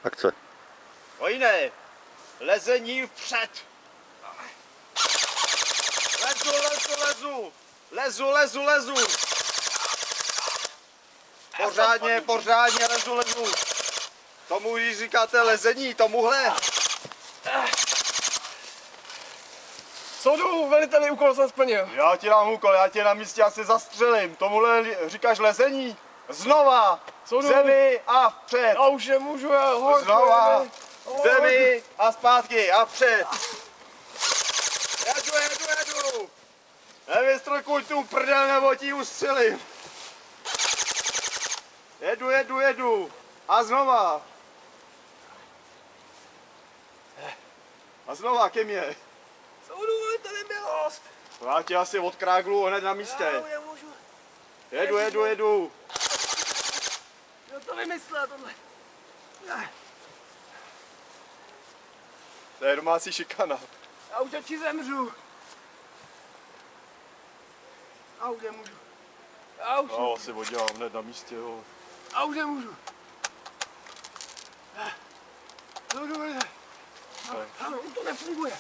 Akce. Vojne, lezení vpřed. Lezu. Pořádně lezu. Tomu, když říkáte lezení, tomuhle. Soudu, veliteli, úkol jsem splnil. Já ti dám úkol, já tě na místě asi zastřelím. Tomuhle říkáš lezení? Znova! Soudu. Zemi a vpřed! Já už nemůžu, já hoď. Znova! Zemi a zpátky a vpřed! Jedu! Nevystrkuj tu prdel, nebo ti ustřelím! Jedu! A znova! A znova ke mně! Soudu, veliteli, milost. Já tě asi odkráglu hned na místě. Já nemůžu. Jedu! Kdo to vymyslel, tohle? To je domácí šikana. Já už ti zemřu. Já už nemůžu. Já asi oddělám hned na místě, jo. Já už nemůžu. Soudu, veliteli. Ano, to nefunguje.